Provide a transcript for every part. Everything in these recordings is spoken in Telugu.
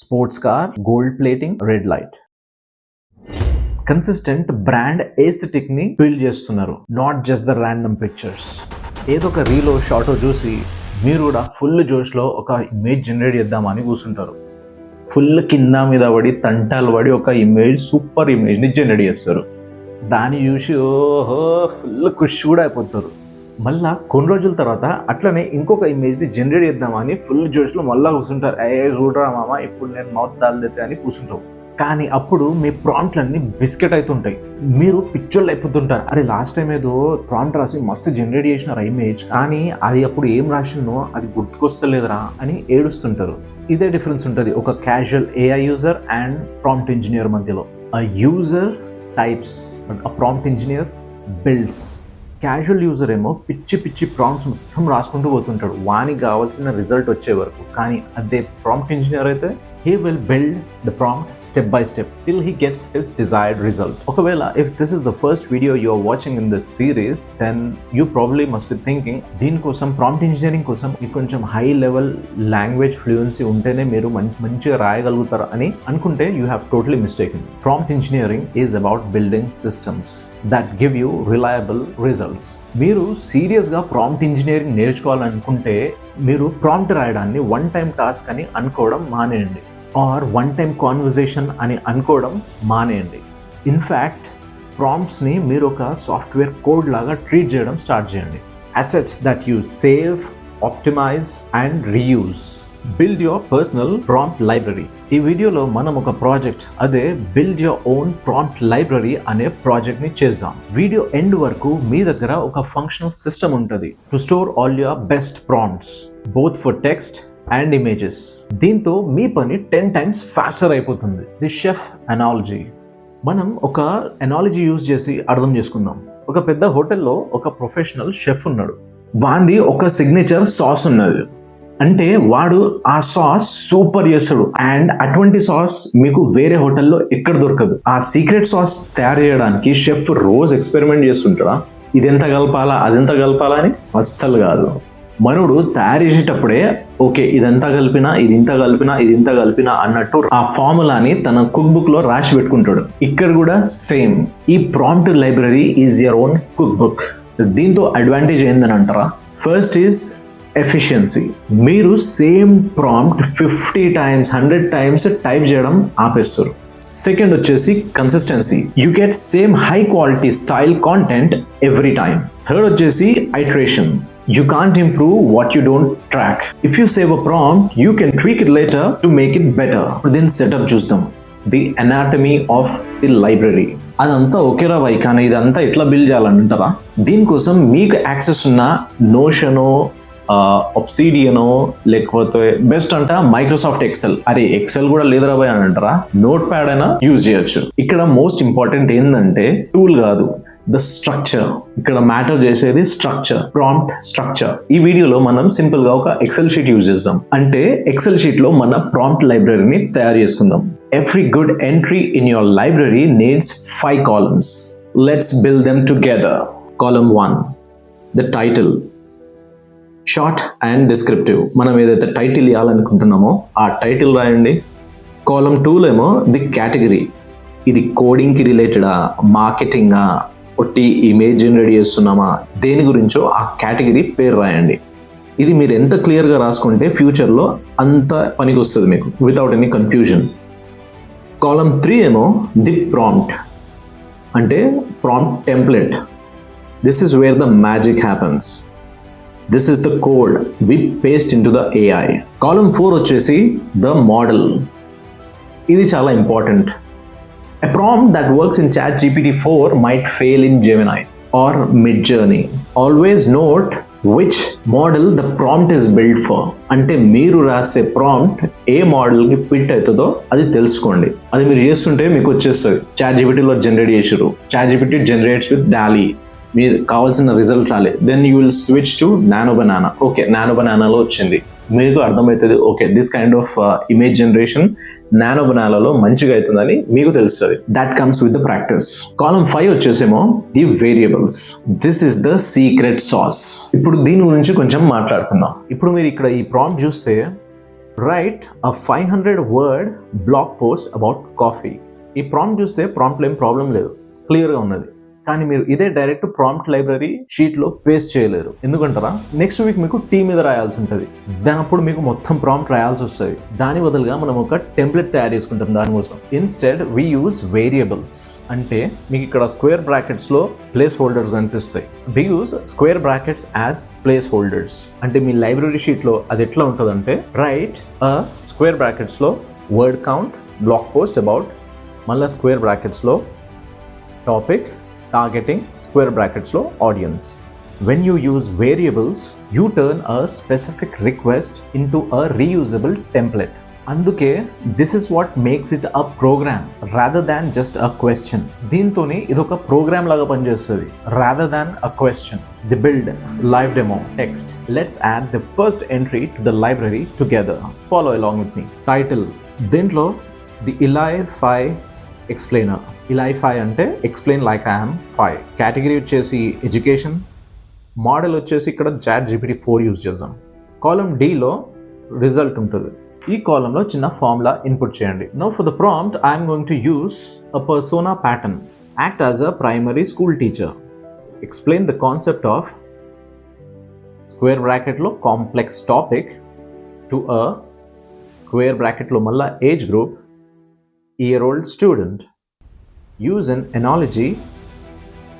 Sports car, gold plating, red light. Consistent brand aesthetic ని బిల్డ్ చేస్తున్నారు, not just the random pictures. ఏదో ఒక రీలో షార్టో చూసి మీరు కూడా ఫుల్ జోష్లో ఒక ఇమేజ్ జనరేట్ చేద్దామని కూర్చుంటారు. ఫుల్ కింద మీద పడి తంటాలు పడి ఒక ఇమేజ్, సూపర్ ఇమేజ్ని జనరేట్ చేస్తారు. దాన్ని చూసి ఓహో ఫుల్ ఖుషి కూడా అయిపోతారు. మళ్ళీ కొన్ని రోజుల తర్వాత అట్లనే ఇంకొక ఇమేజ్ని జనరేట్ చేద్దామని ఫుల్ జోష్లో మళ్ళీ కూర్చుంటారు. చూడరా మామ ఇప్పుడు నేను మౌత్ దాల్దైతే అని కూర్చుంటావు. కానీ అప్పుడు మీ ప్రాంప్ట్లన్నీ బిస్కెట్ అవుతుంటాయి. మీరు పిక్చర్లు అయిపోతుంటారు. అరే లాస్ట్ టైం ఏదో ప్రాంప్ట్ రాసి మస్తు జనరేట్ చేసినారు ఇమేజ్, కానీ అది అప్పుడు ఏం రాసినో అది గుర్తుకొస్తలేదురా అని ఏడుస్తుంటారు. ఇదే డిఫరెన్స్ ఉంటుంది ఒక casual AI user and prompt engineer మధ్యలో. A user types but a prompt engineer builds. Casual user ఏమో పిచ్చి పిచ్చి ప్రాంప్ట్స్ మొత్తం రాసుకుంటూ పోతుంటాడు వానికి కావాల్సిన రిజల్ట్ వచ్చే వరకు. కానీ అదే ప్రాంప్ట్ ఇంజనీర్ అయితే he will build the prompt step by step till he gets his desired result. Okavela, if this is the first video you are watching in this series, then you probably must be thinking, దీని కోసం ప్రాంప్ట్ ఇంజనీరింగ్ కోసం కొంచెం హై లెవెల్ లాంగ్వేజ్ ఫ్లూయెన్సీ ఉంటేనే మీరు మంచిగా రాయగలుగుతారు అని అనుకుంటే you have totally mistaken. Prompt engineering is about building systems that give you reliable results. మీరు సీరియస్గా ప్రాంప్ట్ ఇంజనీరింగ్ నేర్చుకోవాలనుకుంటే మీరు ప్రాంప్ట్ రాయడాన్ని వన్ టైం టాస్క్ అని అనుకోవడం మానేయండి, ఆర్ వన్ టైం కాన్వర్జేషన్ అని అనుకోవడం మానేయండి. ఇన్ఫ్యాక్ట్ ప్రాంప్ట్స్ని మీరు ఒక సాఫ్ట్వేర్ కోడ్ లాగా ట్రీట్ చేయడం స్టార్ట్ చేయండి. Assets that you save, optimise and reuse. Build your personal prompt library. ఈ వీడియోలో మనం ఒక ప్రాజెక్ట్, అదే build your own prompt library అనే ప్రాజెక్ట్ని చేద్దాం. వీడియో ఎండ్ వరకు మీ దగ్గర ఒక ఫంక్షనల్ సిస్టమ్ ఉంటుంది to store all your best prompts, both for text and images. దీంతో మీ పని 10 times ఫాస్టర్ అయిపోతుంది. The chef analogy. మనం ఒక అనాలజీ యూజ్ చేసి అర్థం చేసుకుందాం. ఒక పెద్ద హోటల్లో ఒక ప్రొఫెషనల్ షెఫ్ ఉన్నాడు. వాంది ఒక సిగ్నేచర్ సాస్ ఉన్నది. అంటే వాడు ఆ సాస్ సూపర్ చేస్తాడు అండ్ అటువంటి సాస్ మీకు వేరే హోటల్లో ఎక్కడ దొరకదు. ఆ సీక్రెట్ సాస్ తయారు చేయడానికి షెఫ్ రోజు ఎక్స్పెరిమెంట్ చేస్తుంటాడా, ఇదెంత కలపాలా అదెంత కలపాలా అని? అస్సలు కాదు. మనోడు తయారు చేసేటప్పుడే ఓకే ఇదంతా కలిపినా ఇది ఇంత కలిపినా ఇది ఇంత కలిపినా అన్నట్టు ఆ ఫార్ములాని తన కుక్ బుక్ లో రాసి పెట్టుకుంటాడు. ఇక్కడ కూడా సేమ్. ఈ prompt library is your own cookbook. దీంతో అడ్వాంటేజ్ ఏందని అంటారా? First is efficiency. మీరు same prompt 50 times 100 times type చేయడం ఆపేస్తారు. సెకండ్ వచ్చేసి consistency. You get same high quality style content every time. Third వచ్చేసి iteration. You can't improve what you don't track. If you save a prompt, you can tweak it later to make it better. Then setup చూద్దాం. The anatomy of the library. అదంతా ఒకేరా వై, కానీ ఇదంతా ఎట్లా బిల్డ్ చేయాలని అంటారా? దీనికోసం మీకు యాక్సెస్ ఉన్న నోషనో, ఒబ్సిడియనో, లేకపోతే బెస్ట్ అంట మైక్రోసాఫ్ట్ ఎక్సెల్. అరే ఎక్సెల్ కూడా లేదురా బాయ్ అని అంటారా? నోట్ ప్యాడ్ అయినా యూజ్ చేయొచ్చు. ఇక్కడ మోస్ట్ ఇంపార్టెంట్ ఏంటంటే టూల్ కాదు, ద స్ట్రక్చర్. ఇక్కడ మ్యాటర్ చేసేది స్ట్రక్చర్, ప్రాంప్ట్ స్ట్రక్చర్. ఈ వీడియోలో మనం సింపుల్ గా ఒక ఎక్సెల్ షీట్ యూజ్ చేద్దాం. అంటే ఎక్సెల్ షీట్ లో మన ప్రాంప్ట్ లైబ్రరీని తయారు చేసుకుందాం. Every good entry in your library needs 5 columns. Let's build them together. Column 1, the title, short and descriptive. మనం ఏదైతే టైటిల్ ఇవ్వాలనుకుంటున్నామో ఆ టైటిల్ రాయండి. Column 2 ఏమో ది కేటగిరీ. ఇది కోడింగ్కి రిలేటెడా, మార్కెటింగా, ఒట్టి ఇమేజ్ జనరేట్ చేస్తున్నామా, దేని గురించో ఆ కేటగిరీ పేరు రాయండి. ఇది మీరు ఎంత క్లియర్గా రాసుకుంటే ఫ్యూచర్లో అంత పనికి వస్తుంది మీకు, వితౌట్ ఎనీ కన్ఫ్యూజన్. Column 3 ఏమో ది ప్రాంప్ట్, అంటే prompt template. This is where the magic happens. This is the code we paste into the AI. Column 4 వచ్చేసి ద మోడల్. ఇది చాలా important. A prompt that works in ChatGPT-4 might fail in Gemini or Midjourney. Always note which model the prompt is built for. అంటే మీరు రాసే ప్రాంప్ట్ ఏ మోడల్కి ఫిట్ అవుతుందో అది తెలుసుకోండి. అది మీరు చేస్తుంటే మీకు వచ్చేస్తుంది. ChatGPT-లో జనరేట్ చేసారు, ChatGPT జనరేట్స్ విత్ DALL-E. మీరు కావాల్సిన రిజల్ట్ రాలేదు, then you will switch to nano banana. Okay nano బనానాలో వచ్చింది, మీకు అర్థమవుతుంది okay this kind of image generation nano బనానాలో మంచిగా అవుతుందని మీకు తెలుస్తుంది. That comes with the practice. Column 5 వచ్చేసేమో the variables. This is the secret sauce. ఇప్పుడు దీని గురించి కొంచెం మాట్లాడుకుందాం. ఇప్పుడు మీరు ఇక్కడ ఈ ప్రాంప్ట్ చూస్తే right a 500 word blog post about coffee. ఈ ప్రాంప్ట్ చూస్తే ప్రాంప్ట్లో ఏం ప్రాబ్లం లేదు, క్లియర్గా ఉన్నది. కానీ మీరు ఇదే డైరెక్ట్ ప్రాంప్ట్ లైబ్రరీ షీట్లో పేస్ట్ చేయలేరు. ఎందుకంటారా, నెక్స్ట్ వీక్ మీకు టీ మీద రాయాల్సి ఉంటుంది, దాని అప్పుడు మీకు మొత్తం ప్రాంప్ట్ రాయాల్సి వస్తుంది. దాని బదులుగా మనం ఒక టెంప్లెట్ తయారు చేసుకుంటాం దానికోసం. Instead we use variables. అంటే మీకు ఇక్కడ స్క్వేర్ బ్రాకెట్స్లో ప్లేస్ హోల్డర్స్ కనిపిస్తాయి. We use square brackets as placeholders. అంటే మీ లైబ్రరీ షీట్లో అది ఎట్లా ఉంటుందంటే, రైట్ స్క్వేర్ బ్రాకెట్స్లో word count blog post about, మళ్ళీ స్క్వేర్ బ్రాకెట్స్లో topic, targeting, square brackets lo audience. When you use variables, you turn a specific request into a reusable template. అందుకే this is what makes it a program rather than just a question. దీంతోనే ఇది ఒక ప్రోగ్రామ్ లాగా పనిచేస్తుంది rather than a question. The build live demo text. Let's add the first entry to the library together. Follow along with me. Title, దీంట్లో the Eli-Fi ఎక్స్ప్లెయినర్. Eli-Fi అంటే explain like I am 5. Category వచ్చేసి ఎడ్యుకేషన్. మోడల్ వచ్చేసి ఇక్కడ ChatGPT-4 యూజ్ చేద్దాం. కాలమ్ డీలో రిజల్ట్ ఉంటుంది. ఈ కాలంలో చిన్న ఫార్ములా ఇన్పుట్ చేయండి. Now for the prompt I'm going to use a persona pattern. Act as a primary school teacher. Explain the concept of square బ్రాకెట్లో complex topic to a square బ్రాకెట్లో మళ్ళా age group year-old student. Use an analogy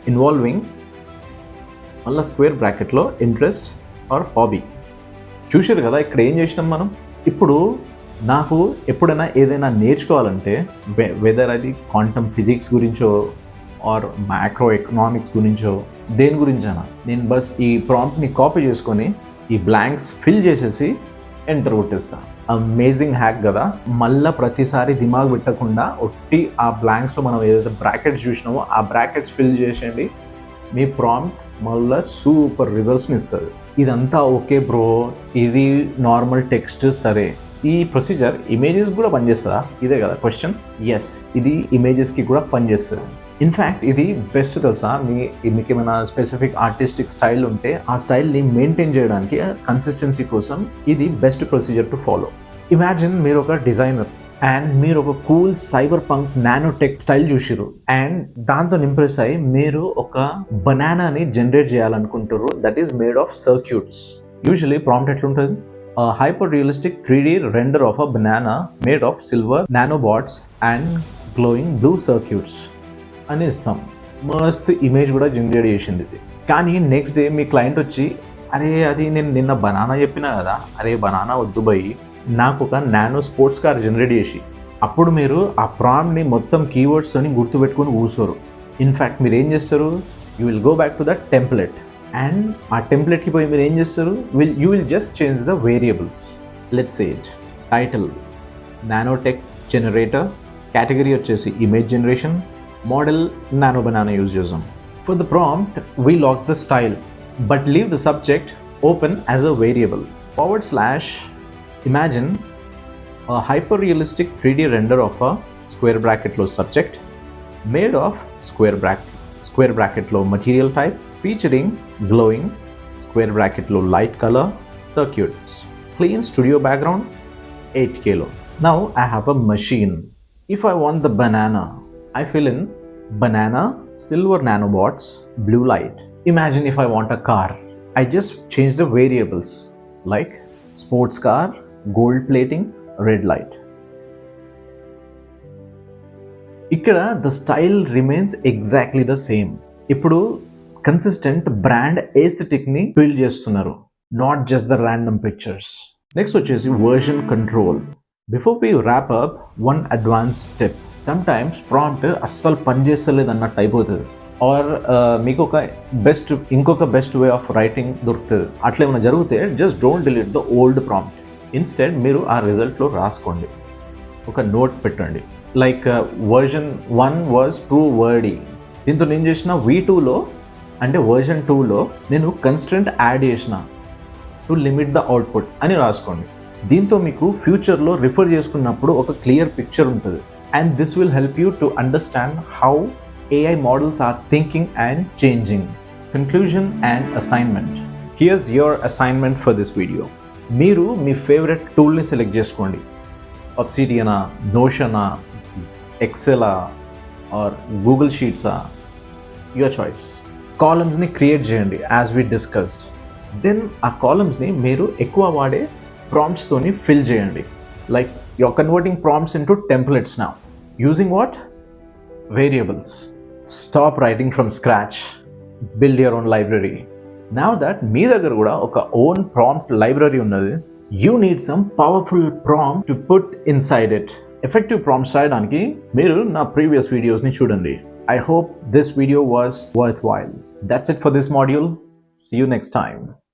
involving మళ్ళీ స్క్వేర్ బ్రాకెట్లో ఇంట్రెస్ట్ ఆర్ హాబీ. చూసారు కదా ఇక్కడ ఏం చేసినాం మనం. ఇప్పుడు నాకు ఎప్పుడైనా ఏదైనా నేర్చుకోవాలంటే వెదర్ అది క్వాంటమ్ ఫిజిక్స్ గురించో ఆర్ మ్యాక్రో ఎకనామిక్స్ గురించో దేని గురించైనా నేను బస్ ఈ ప్రాంప్ట్ని కాపీ చేసుకొని ఈ బ్లాంక్స్ ఫిల్ చేసేసి ఎంటర్ కొట్టేస్తాను. అమేజింగ్ హ్యాక్ కదా. మళ్ళీ ప్రతిసారి దిమాగ్ పెట్టకుండా ఒట్టి ఆ బ్లాంక్స్లో మనం ఏదైతే బ్రాకెట్స్ చూసినామో ఆ బ్రాకెట్స్ ఫిల్ చేసేయండి, మీ ప్రాంప్ట్ మళ్ళీ సూపర్ రిజల్ట్స్ని ఇస్తుంది. ఇదంతా ఓకే బ్రో, ఇది నార్మల్ టెక్స్ట్ సరే. ఈ ప్రొసీజర్ ఇమేజెస్ కూడా పనిచేస్తుందా? ఇదే కదా క్వశ్చన్. ఎస్, ఇది ఇమేజెస్కి కూడా పనిచేస్తుంది. ఇన్ఫ్యాక్ట్ ఇది బెస్ట్ తెలుసా, మీకు ఏమైనా స్పెసిఫిక్ ఆర్టిస్టిక్ స్టైల్ ఉంటే ఆ స్టైల్ని మెయింటైన్ చేయడానికి కన్సిస్టెన్సీ కోసం ఇది best procedure to follow. Imagine మీరు ఒక డిజైనర్ అండ్ మీరు ఒక cool cyberpunk nanotech style చూసిరు అండ్ దాంతో ఇంప్రెస్ అయ్యి మీరు ఒక బనానాని జనరేట్ చేయాలనుకుంటారు that is made of circuits. Usually prompt ఎట్లుంటుంది, hyper realistic 3D render of a banana made of silver nanobots and glowing blue circuits అని ఇస్తాం. మస్త్ ఇమేజ్ కూడా జనరేట్ చేసింది ఇది. కానీ నెక్స్ట్ డే మీ క్లయింట్ వచ్చి, అరే అది నేను నిన్న బనానా చెప్పినా కదా, అరే బనానా వద్దు పోయి నాకు ఒక నానో స్పోర్ట్స్ కార్ జనరేట్ చేసి, అప్పుడు మీరు ఆ ప్రాంప్ట్ని మొత్తం కీవర్డ్స్తోని గుర్తుపెట్టుకుని కూర్చోరు. ఇన్ఫ్యాక్ట్ మీరు ఏం చేస్తారు, you will go back to the template and ఆ టెంప్లెట్కి పోయి మీరు ఏం చేస్తారు, you will just change the variables. Let's say it. Title nanotech generator, category వచ్చేసి image generation, model nano banana use చేద్దాం. For the prompt we lock the style but leave the subject open as a variable. /imagine a hyper realistic 3D render of a square bracket lo subject made of square bracket lo material type featuring glowing square bracket lo light color circuits, clean studio background 8K lo. Now I have a machine. If I want the banana, I fill in banana, silver nanobots, blue light. Imagine if I want a car, I just change the variables like sports car, gold plating, red light. ఇక్కడ the style remains exactly the same. ఇప్పుడు కన్సిస్టెంట్ బ్రాండ్ ఏస్థెటిక్ని బిల్డ్ చేస్తున్నారు, not just the random pictures. Next వచ్చేసి version control. Before we wrap up, one advance tip. Sometimes prompt అస్సలు పనిచేస్తలేదు అన్నట్టు అయిపోతుంది, ఆర్ మీకు ఇంకొక బెస్ట్ వే ఆఫ్ రైటింగ్ దొరుకుతుంది. అట్లా ఏమైనా జరిగితే just don't delete the old prompt. Instead మీరు ఆ రిజల్ట్లో రాసుకోండి, ఒక నోట్ పెట్టండి. Like version 1 was too wordy. దీంతో నేను చేసిన V2లో అంటే వర్జన్ 2లో నేను కన్స్ట్రెంట్ యాడ్ చేసిన టు లిమిట్ ద అవుట్పుట్ అని రాసుకోండి. దీంతో మీకు ఫ్యూచర్లో రిఫర్ చేసుకున్నప్పుడు ఒక క్లియర్ పిక్చర్ ఉంటుంది. And this will help you to understand how AI models are thinking and changing. Conclusion and assignment. Here's your assignment for this video. మీరు మీ ఫేవరెట్ టూల్ని సెలెక్ట్ చేసుకోండి. Obsidian, Notion, Excel or Google Sheets, your choice. Columns ni create cheyandi as we discussed. Then ఆ columns ni మీరు ఎక్కువ వాడే prompts తోని fill cheyandi. Like you're converting prompts into templates now. Using what? Variables. Stop writing from scratch. Build your own library. Now that మీ దగ్గర కూడా ఒక own prompt library ఉన్నది, you need some powerful prompt to put inside it. Effective prompts రాయడానికి మీరు నా previous videos ని చూడండి. I hope this video was worthwhile. That's it for this module. See you next time.